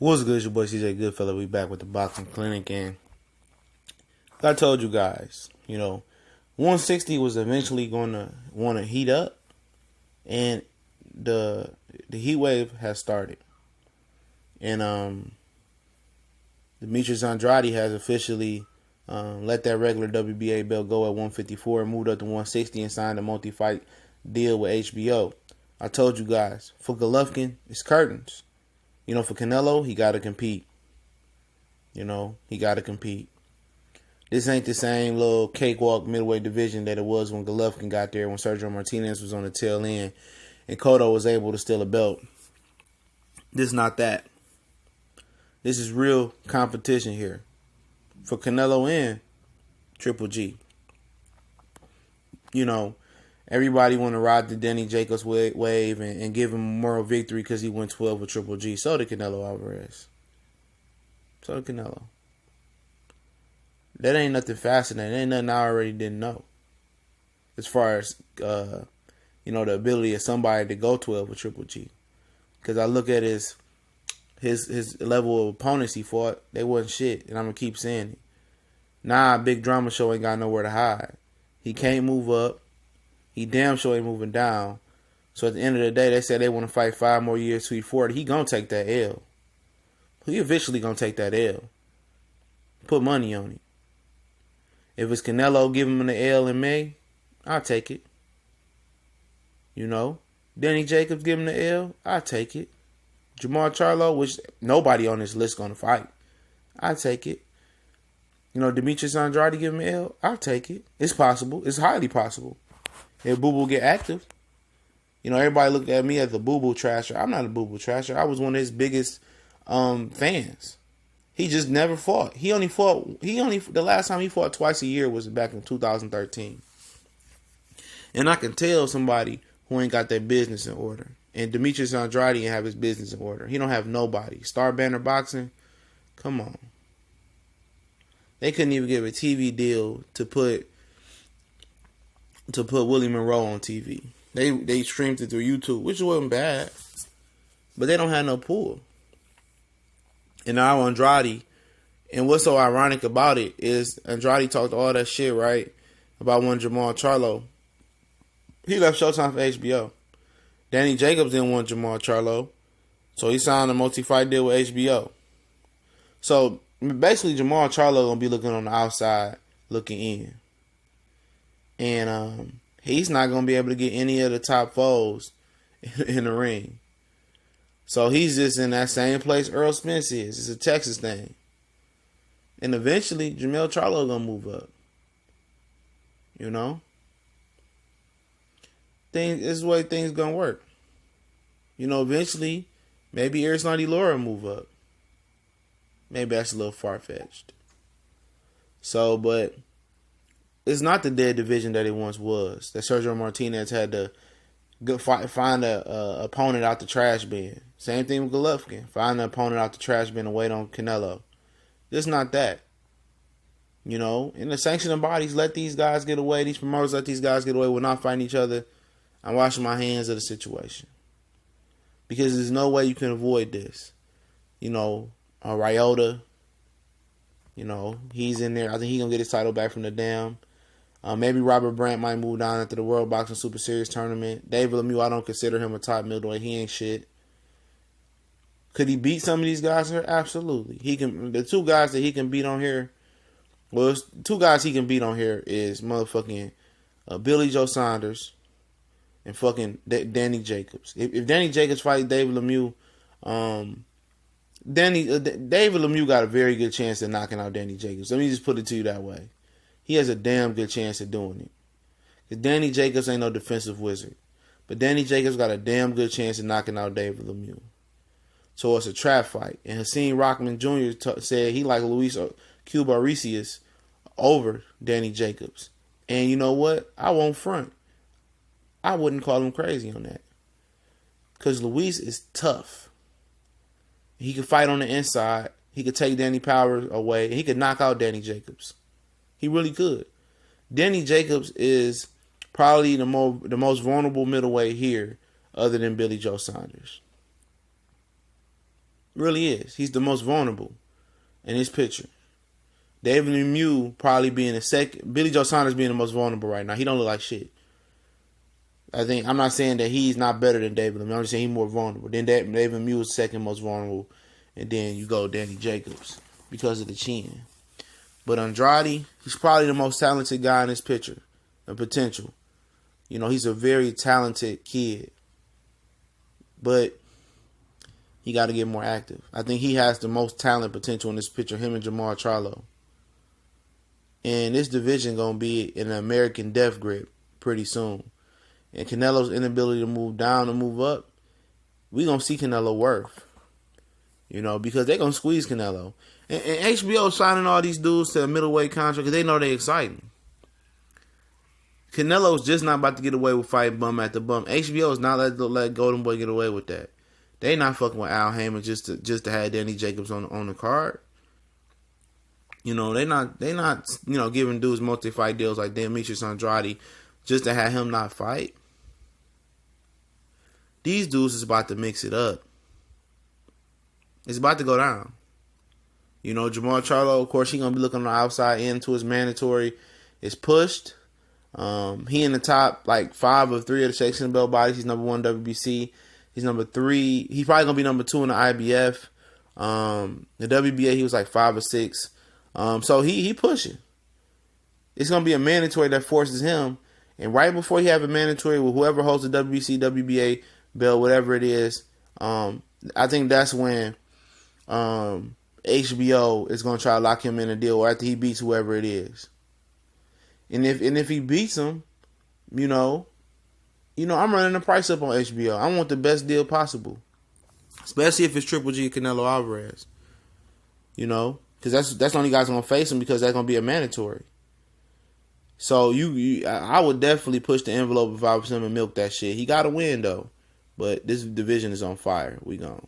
What's good? It's your boy CJ Goodfella. We back with the Boxing Clinic, and I told you guys, 160 was eventually going to want to heat up, and the heat wave has started, and Demetrius Andrade has officially let that regular WBA belt go at 154 and moved up to 160 and signed a multi-fight deal with HBO. I told you guys, for Golovkin, it's curtains. For Canelo, he got to compete. He got to compete. This ain't the same little cakewalk middleweight division that it was when Golovkin got there, when Sergio Martinez was on the tail end, and Cotto was able to steal a belt. This is not that. This is real competition here. For Canelo and Triple G. Everybody want to ride the Danny Jacobs wave and give him a moral victory because he went 12 with Triple G. So did Canelo Alvarez. So did Canelo. That ain't nothing fascinating. That ain't nothing I already didn't know. As far as, the ability of somebody to go 12 with Triple G. Because I look at his level of opponents he fought, they wasn't shit. And I'm going to keep saying it. Nah, Big Drama Show ain't got nowhere to hide. He can't move up. He damn sure ain't moving down. So at the end of the day, they said they want to fight 5 more years to he 40. He gonna take that L. He eventually gonna take that L. Put money on it. If it's Canelo giving him the L in May, I'll take it. Danny Jacobs giving him the L, I'll take it. Jamal Charlo, which nobody on this list gonna fight, I'll take it. Demetrius Andrade giving him an L, I'll take it. It's possible. It's highly possible. If Boo Boo get active. Everybody looked at me as a Boo Boo trasher. I'm not a Boo Boo trasher. I was one of his biggest fans. He just never fought. The last time he fought twice a year was back in 2013. And I can tell somebody who ain't got their business in order. And Demetrius Andrade ain't have his business in order. He don't have nobody. Star Banner Boxing, come on. They couldn't even give a TV deal to put Willie Monroe on TV. They streamed it through YouTube, which wasn't bad. But they don't have no pull. And now Andrade, and what's so ironic about it is Andrade talked all that shit, right, about when Jamal Charlo. He left Showtime for HBO. Danny Jacobs didn't want Jamal Charlo, so he signed a multi-fight deal with HBO. So basically Jamal Charlo gonna be looking on the outside, looking in. And he's not going to be able to get any of the top foes in the ring. So he's just in that same place Earl Spence is. It's a Texas thing. And eventually, Jamel Charlo going to move up. This is the way things going to work. Eventually, maybe Erislandy Laura move up. Maybe that's a little far-fetched. So, but it's not the dead division that it once was. That Sergio Martinez had to find a opponent out the trash bin. Same thing with Golovkin. Find an opponent out the trash bin and wait on Canelo. It's not that. And the sanctioning bodies let these guys get away. These promoters let these guys get away. We're not fighting each other. I'm washing my hands of the situation. Because there's no way you can avoid this. Ryota. He's in there. I think he's going to get his title back from the Dam. Maybe Robert Brandt might move down after the World Boxing Super Series tournament. David Lemieux, I don't consider him a top middleweight. He ain't shit. Could he beat some of these guys here? Absolutely. He can. The two guys that he can beat on here, two guys he can beat on here is motherfucking Billy Joe Saunders and fucking Danny Jacobs. If Danny Jacobs fight David Lemieux, David Lemieux got a very good chance of knocking out Danny Jacobs. Let me just put it to you that way. He has a damn good chance of doing it. Because Danny Jacobs ain't no defensive wizard. But Danny Jacobs got a damn good chance of knocking out David Lemieux. So it's a trap fight. And Hakeem Rockman Jr. Said he liked Luis Cuba Aricius over Danny Jacobs. And you know what? I won't front. I wouldn't call him crazy on that. Because Luis is tough. He could fight on the inside. He could take Danny Power away. He could knock out Danny Jacobs. He really could. Danny Jacobs is probably the most vulnerable middleweight here other than Billy Joe Saunders. Really is. He's the most vulnerable in this picture. David Lemieux probably being the second. Billy Joe Saunders being the most vulnerable right now. He don't look like shit. I'm not saying that he's not better than David Lemieux. I'm just saying he's more vulnerable. Then David Lemieux is second most vulnerable. And then you go Danny Jacobs because of the chin. But Andrade, he's probably the most talented guy in this picture. The potential. You know, he's a very talented kid. But he got to get more active. I think he has the most talent potential in this picture, him and Jamal Charlo. And this division going to be in an American death grip pretty soon. And Canelo's inability to move down and move up, we going to see Canelo worth. You know, because they're going to squeeze Canelo. And HBO signing all these dudes to a middleweight contract because they know they're exciting. Canelo's just not about to get away with fighting bum after bum. HBO is not let Golden Boy get away with that. They not fucking with Al Heyman just to have Danny Jacobs on the card. You know, they not giving dudes multi-fight deals like Demetrius Andrade just to have him not fight. These dudes is about to mix it up. It's about to go down. You know, Jamal Charlo, of course, he's going to be looking on the outside in to his mandatory. It's pushed. He in the top, 5 of 3 of the section belt bodies. He's number 1 WBC. He's number 3. He's probably going to be number 2 in the IBF. The WBA, he was 5 or 6. So he pushing. It's going to be a mandatory that forces him. And right before he have a mandatory with whoever holds the WBC, WBA belt, whatever it is, I think that's when HBO is going to try to lock him in a deal after he beats whoever it is. And if he beats him, you know, I'm running the price up on HBO. I want the best deal possible, especially if it's Triple G Canelo Alvarez. You know, because that's the only guys going to face him because that's going to be a mandatory. So I would definitely push the envelope if I was him and milk that shit. He got to win though, but this division is on fire. We gone.